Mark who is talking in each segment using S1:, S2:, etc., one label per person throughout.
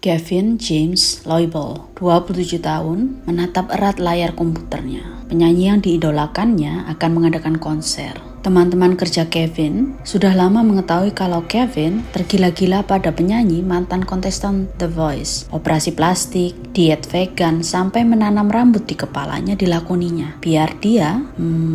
S1: Kevin James Loibl, 27 tahun, menatap erat layar komputernya. Penyanyi yang diidolakannya akan mengadakan konser. Teman-teman kerja Kevin sudah lama mengetahui kalau Kevin tergila-gila pada penyanyi mantan kontestan The Voice. Operasi plastik, diet vegan, sampai menanam rambut di kepalanya dilakoninya. Biar dia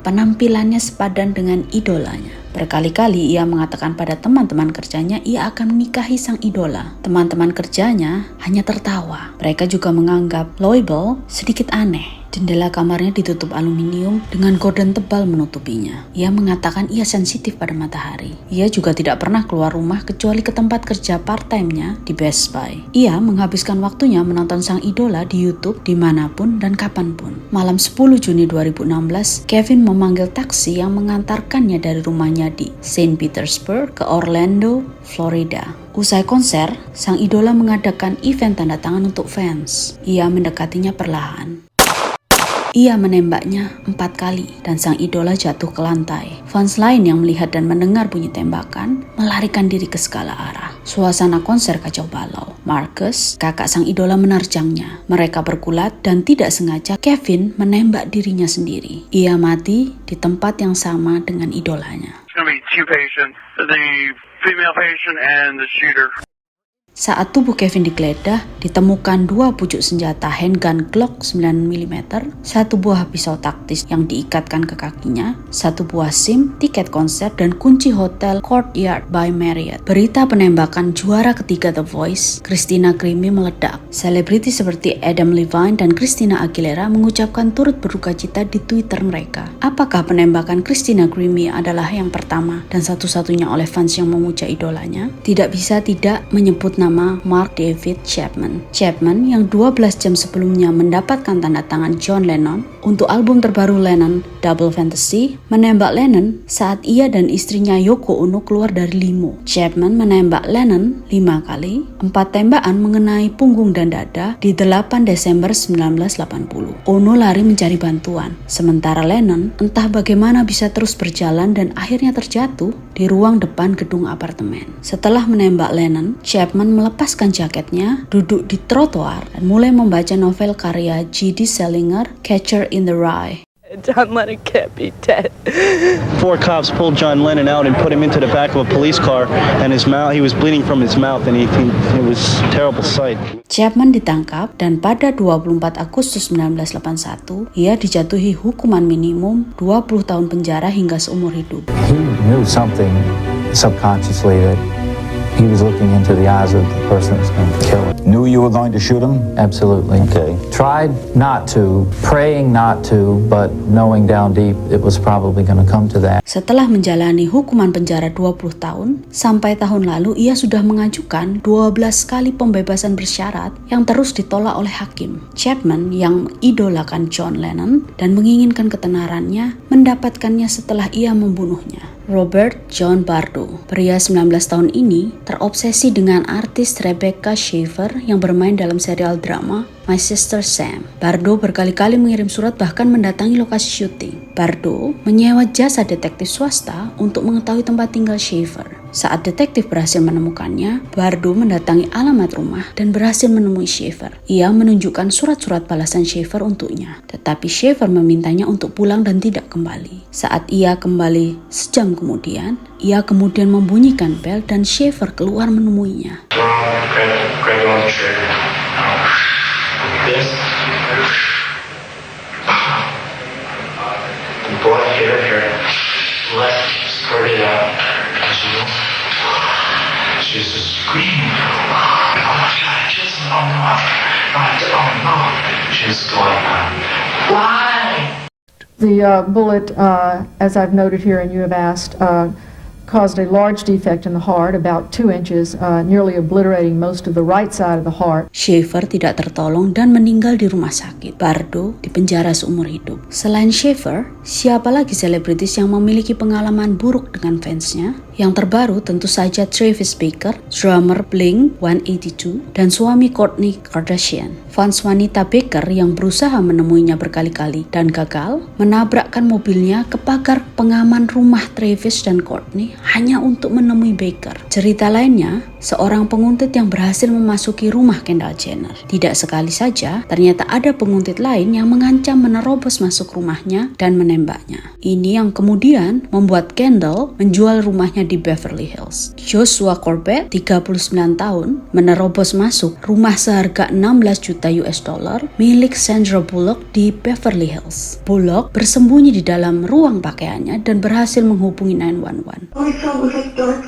S1: penampilannya sepadan dengan idolanya. Berkali-kali ia mengatakan pada teman-teman kerjanya ia akan menikahi sang idola. Teman-teman kerjanya hanya tertawa. Mereka juga menganggap Loibl sedikit aneh. Jendela kamarnya ditutup aluminium dengan gorden tebal menutupinya. Ia mengatakan ia sensitif pada matahari. Ia juga tidak pernah keluar rumah kecuali ke tempat kerja part-time-nya di Best Buy. Ia menghabiskan waktunya menonton sang idola di YouTube dimanapun dan kapanpun. Malam 10 Juni 2016, Kevin memanggil taksi yang mengantarkannya dari rumahnya di St. Petersburg ke Orlando, Florida. Usai konser, sang idola mengadakan event tanda tangan untuk fans. Ia mendekatinya perlahan. Ia menembaknya 4 kali dan sang idola jatuh ke lantai. Fans lain yang melihat dan mendengar bunyi tembakan melarikan diri ke segala arah. Suasana konser kacau balau. Marcus, kakak sang idola, menerjangnya. Mereka bergulat dan tidak sengaja Kevin menembak dirinya sendiri. Ia mati di tempat yang sama dengan idolanya. Saat tubuh Kevin digeledah, ditemukan 2 pucuk senjata handgun Glock 9mm, 1 buah pisau taktis yang diikatkan ke kakinya, 1 buah SIM, tiket konser, dan kunci hotel Courtyard by Marriott. Berita penembakan juara ketiga The Voice, Christina Grimmie, meledak. Selebriti seperti Adam Levine dan Christina Aguilera mengucapkan turut berduka cita di Twitter mereka. Apakah penembakan Christina Grimmie adalah yang pertama dan satu-satunya oleh fans yang memuja idolanya? Tidak bisa tidak menyebut nama Mark David Chapman. Chapman yang 12 jam sebelumnya mendapatkan tanda tangan John Lennon untuk album terbaru Lennon, Double Fantasy, menembak Lennon saat ia dan istrinya Yoko Ono keluar dari limo. Chapman menembak Lennon 5 kali, 4 tembakan mengenai punggung dan dada di 8 Desember 1980. Ono lari mencari bantuan, sementara Lennon entah bagaimana bisa terus berjalan dan akhirnya terjatuh di ruang depan gedung apartemen. Setelah menembak Lennon, Chapman melepaskan jaketnya, duduk di trotoar, dan mulai membaca novel karya J.D. Salinger, Catcher in the Rye.
S2: John Lennon can't be dead.
S3: 4 cops pulled John Lennon out and put him into the back of a police car, and he was bleeding from his mouth, and it was a terrible sight.
S1: Chapman ditangkap dan pada 24 Agustus 1981, ia dijatuhi hukuman minimum 20 tahun penjara hingga seumur hidup.
S4: He knew something subconsciously that he was looking into the eyes of the person that was going to kill him.
S5: Knew you were going to shoot him?
S4: Absolutely.
S5: Okay.
S4: Tried not to, praying not to, but knowing down deep it was probably going to come to that.
S1: Setelah menjalani hukuman penjara 20 tahun, sampai tahun lalu ia sudah mengajukan 12 kali pembebasan bersyarat yang terus ditolak oleh hakim. Chapman yang idolakan John Lennon dan menginginkan ketenarannya mendapatkannya setelah ia membunuhnya. Robert John Bardo, pria 19 tahun ini, terobsesi dengan artis Rebecca Schaeffer yang bermain dalam serial drama My Sister Sam. Bardo berkali-kali mengirim surat bahkan mendatangi lokasi syuting. Bardo menyewa jasa detektif swasta untuk mengetahui tempat tinggal Schaeffer. Saat detektif berhasil menemukannya, Bardo mendatangi alamat rumah dan berhasil menemui Schaeffer. Ia menunjukkan surat-surat balasan Schaeffer untuknya, tetapi Schaeffer memintanya untuk pulang dan tidak kembali. Saat ia kembali sejam kemudian, ia kemudian membunyikan bel dan Schaeffer keluar menemuinya.
S6: She's just screaming. Oh my God, just oh no. She's going why?
S7: The bullet, as I've noted here and you have asked, caused a large defect in the heart, about 2 inches, nearly obliterating most of the right side of the heart.
S1: Schaeffer tidak tertolong dan meninggal di rumah sakit. Bardo dipenjara seumur hidup. Selain Schaeffer, siapa lagi selebritis yang memiliki pengalaman buruk dengan fansnya? Yang terbaru tentu saja Travis Barker, drummer Blink-182, dan suami Kourtney Kardashian. Fans wanita Barker yang berusaha menemuinya berkali-kali dan gagal, menabrakkan mobilnya ke pagar pengaman rumah Travis dan Kourtney hanya untuk menemui Barker. Cerita lainnya, seorang penguntit yang berhasil memasuki rumah Kendall Jenner. Tidak sekali saja, ternyata ada penguntit lain yang mengancam menerobos masuk rumahnya dan menembaknya. Ini yang kemudian membuat Kendall menjual rumahnya di Beverly Hills. Joshua Corbett, 39 tahun, menerobos masuk rumah seharga 16 juta US dollar milik Sandra Bullock di Beverly Hills. Bullock bersembunyi di dalam ruang pakaiannya dan berhasil menghubungi 911.
S5: All I saw was like dark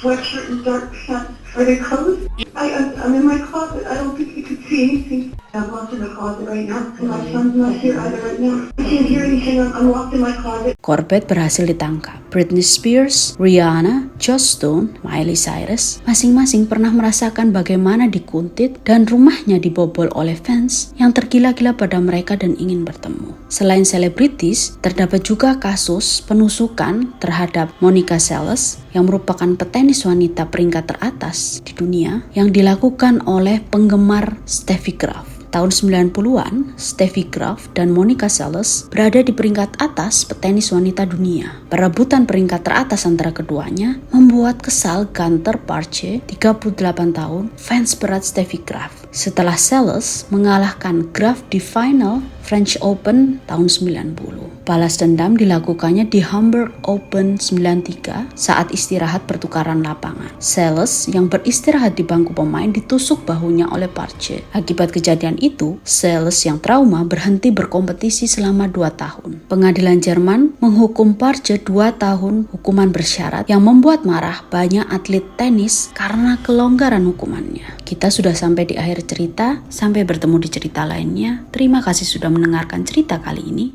S5: sweatshirt and dark pants. Are they clothes? I'm in my closet. I don't think you could see anything. I'm locked in the closet right now. And my son's not here either right now. I can't hear anything. I'm locked in my closet.
S1: Corbett berhasil ditangkap. Britney Spears, Rihanna, Joss Stone, Miley Cyrus masing-masing pernah merasakan bagaimana dikuntit dan rumahnya dibobol oleh fans yang tergila-gila pada mereka dan ingin bertemu. Selain selebritis, terdapat juga kasus penusukan terhadap Monica Seles yang merupakan petenis wanita peringkat teratas di dunia yang dilakukan oleh penggemar Steffi Graf. Tahun 90-an, Steffi Graf dan Monica Seles berada di peringkat atas petenis wanita dunia. Perebutan peringkat teratas antara keduanya membuat kesal Gunther Pache, 38 tahun, fans berat Steffi Graf. Setelah Seles mengalahkan Graf di final French Open tahun 90. Balas dendam dilakukannya di Hamburg Open 93 saat istirahat pertukaran lapangan. Seles yang beristirahat di bangku pemain ditusuk bahunya oleh Pache. Akibat kejadian itu, Seles yang trauma berhenti berkompetisi selama 2 tahun. Pengadilan Jerman menghukum Pache 2 tahun hukuman bersyarat yang membuat marah banyak atlet tenis karena kelonggaran hukumannya. Kita sudah sampai di akhir cerita, sampai bertemu di cerita lainnya. Terima kasih sudah mendengarkan cerita kali ini.